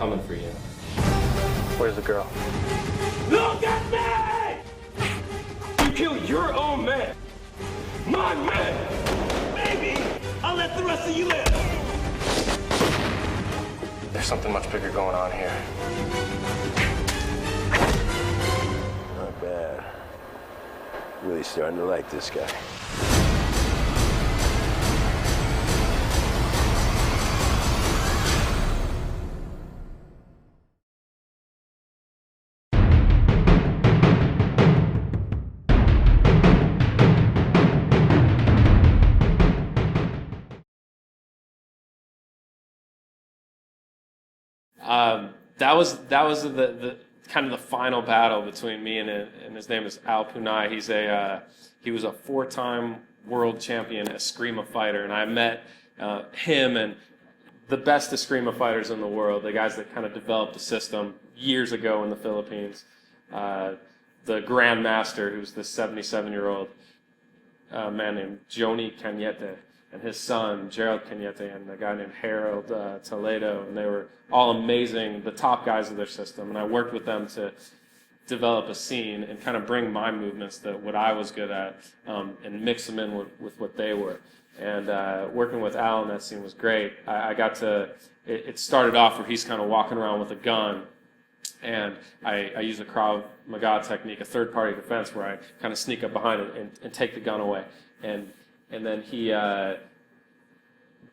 coming for you. Where's the girl? Look at me! You killed your own man! My man! Maybe I'll let the rest of you live! There's something much bigger going on here. Not bad. Really starting to like this guy. That was the kind of the final battle between me and his name is Al Punay. He was a 4-time world champion Eskrima fighter, and I met him and the best Eskrima fighters in the world, the guys that kind of developed the system years ago in the Philippines. The Grandmaster, who's this 77-year-old man named Joni Cañete, and his son, Gerald Cañete, and a guy named Harold Toledo, and they were all amazing, the top guys of their system. And I worked with them to develop a scene and kind of bring my movements, what I was good at, and mix them in with what they were. And working with Al in that scene was great. I got to, it started off where he's kind of walking around with a gun, and I use a Krav Maga technique, a third-party defense, where I kind of sneak up behind it and take the gun away. And then he,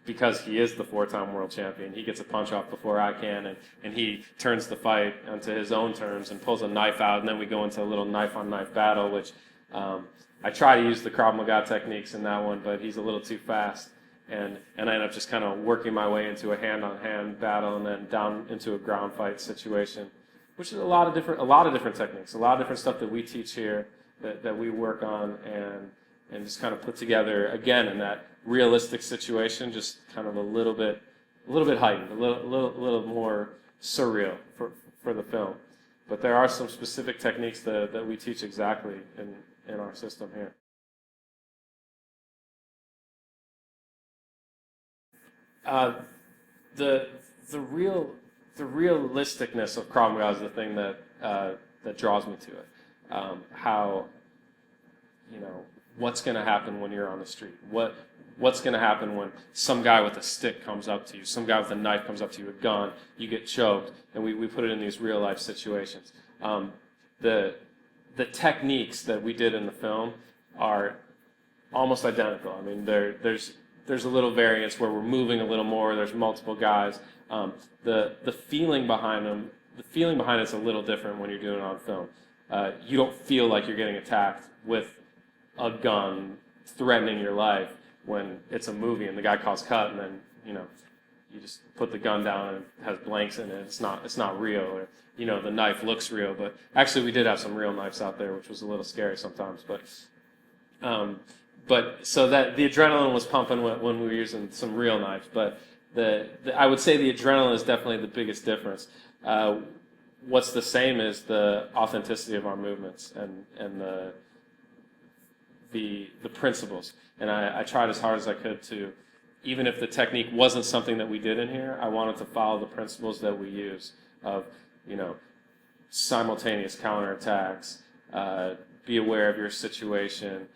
because he is the 4-time world champion, he gets a punch off before I can, and he turns the fight onto his own terms and pulls a knife out, and then we go into a little knife-on-knife battle, which I try to use the Krav Maga techniques in that one, but he's a little too fast, and I end up just kind of working my way into a hand-on-hand battle and then down into a ground fight situation, which is a lot of different techniques, a lot of different stuff that we teach here that we work on and just kind of put together, again, in that realistic situation, just kind of a little bit heightened, a little more surreal for the film. But there are some specific techniques that we teach exactly in our system here. The realisticness of Krav Maga is the thing that draws me to it. How, what's going to happen when you're on the street? What's going to happen when some guy with a stick comes up to you, some guy with a knife comes up to you, a gun, you get choked, and we put it in these real life situations. The techniques that we did in the film are almost identical. I mean, there's a little variance where we're moving a little more. There's multiple guys. The feeling behind them, the feeling behind it's a little different when you're doing it on film. You don't feel like you're getting attacked with a gun threatening your life when it's a movie and the guy calls cut, and then you just put the gun down and it has blanks in it. It's not real, or the knife looks real, but actually we did have some real knives out there, which was a little scary sometimes. But so that the adrenaline was pumping when we were using some real knives. But I would say the adrenaline is definitely the biggest difference. What's the same is the authenticity of our movements and the principles. And I tried as hard as I could to, even if the technique wasn't something that we did in here, I wanted to follow the principles that we use of, simultaneous counterattacks, be aware of your situation,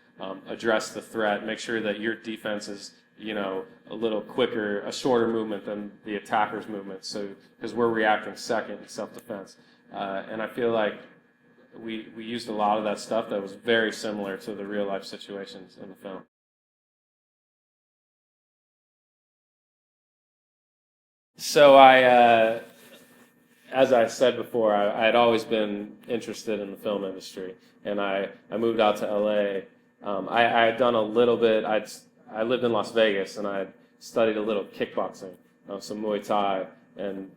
address the threat, make sure that your defense is, a little quicker, a shorter movement than the attacker's movement, so because we're reacting second in self-defense. And I feel like we used a lot of that stuff that was very similar to the real-life situations in the film. So as I said before, I had always been interested in the film industry, and I moved out to LA. I had done a little bit. I lived in Las Vegas, and I had studied a little kickboxing, some Muay Thai, and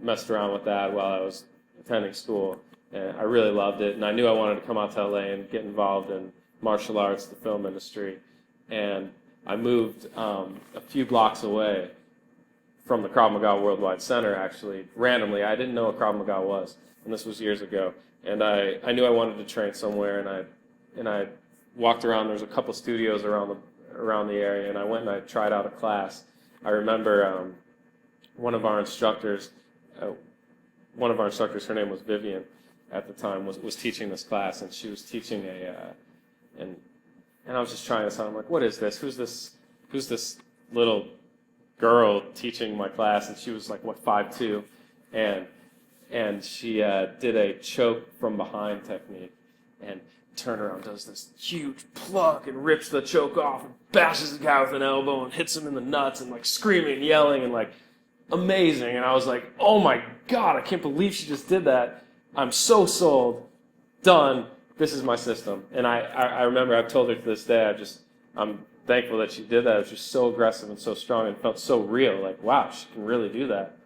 messed around with that while I was attending school. And I really loved it, and I knew I wanted to come out to LA and get involved in martial arts, the film industry. And I moved a few blocks away from the Krav Maga Worldwide Center, actually, randomly. I didn't know what Krav Maga was, and this was years ago. And I knew I wanted to train somewhere, and I walked around. There was a couple studios around the area, and I went and I tried out a class. I remember one of our instructors, one of our instructors, her name was Vivian at the time, was teaching this class, and she was teaching and I was just trying this out. I'm like, what is this? Who's this little girl teaching my class? And she was like, what, 5'2", and she did a choke from behind technique, and turn around, does this huge pluck and rips the choke off and bashes the guy with an elbow and hits him in the nuts and like screaming and yelling and like amazing. And I was like, oh my God, I can't believe she just did that. I'm so sold. Done. This is my system. And I remember I've told her to this day, I'm thankful that she did that. It was just so aggressive and so strong and felt so real. Like, wow, she can really do that.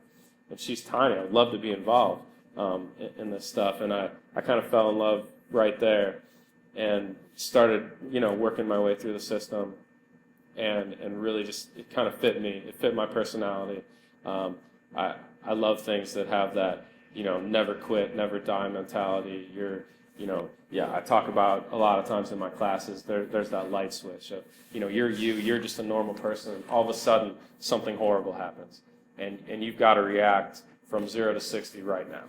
And she's tiny. I'd love to be involved in this stuff. And I kind of fell in love right there and started, working my way through the system. And really just, it kind of fit me. It fit my personality. I love things that have that, never quit, never die mentality. I talk about a lot of times in my classes, there's that light switch of, you're just a normal person, and all of a sudden something horrible happens. And you've got to react from 0 to 60 right now.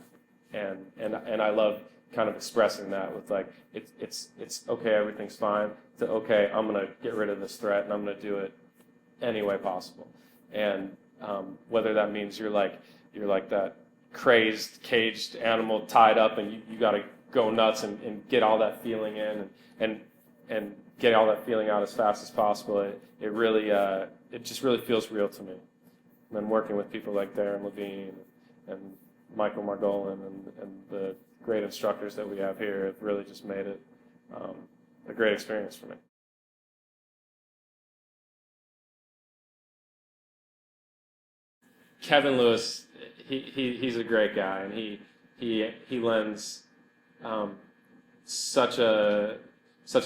And I love kind of expressing that with like, it's okay, everything's fine, to okay, I'm going to get rid of this threat and I'm going to do it any way possible. And whether that means you're like that crazed, caged animal tied up and you got to go nuts and get all that feeling in and get all that feeling out as fast as possible. It really, it just really feels real to me. And then working with people like Darren Levine and Michael Margolin and the great instructors that we have here have really just made it a great experience for me. Kevin Lewis, he's a great guy, and he lends such an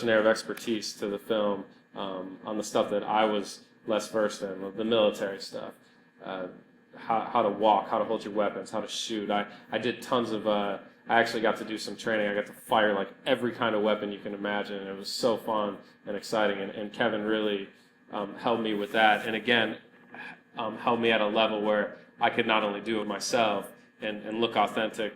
air of expertise to the film on the stuff that I was less versed in, the military stuff, how to walk, how to hold your weapons, how to shoot. I did tons of. I actually got to do some training. I got to fire like every kind of weapon you can imagine, and it was so fun and exciting. And Kevin really helped me with that, and again, helped me at a level where I could not only do it myself and look authentic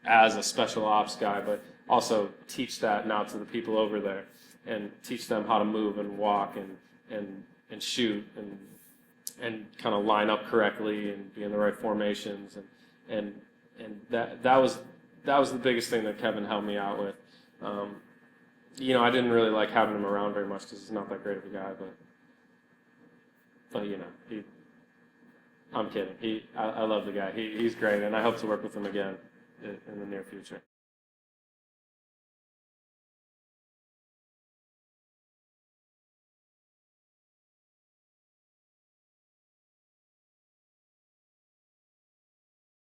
as a special ops guy, but also teach that now to the people over there and teach them how to move and walk and shoot and kind of line up correctly and be in the right formations and that was the biggest thing that Kevin helped me out with. I didn't really like having him around very much because he's not that great of a guy, but I'm kidding. I love the guy. He's great, and I hope to work with him again in the near future.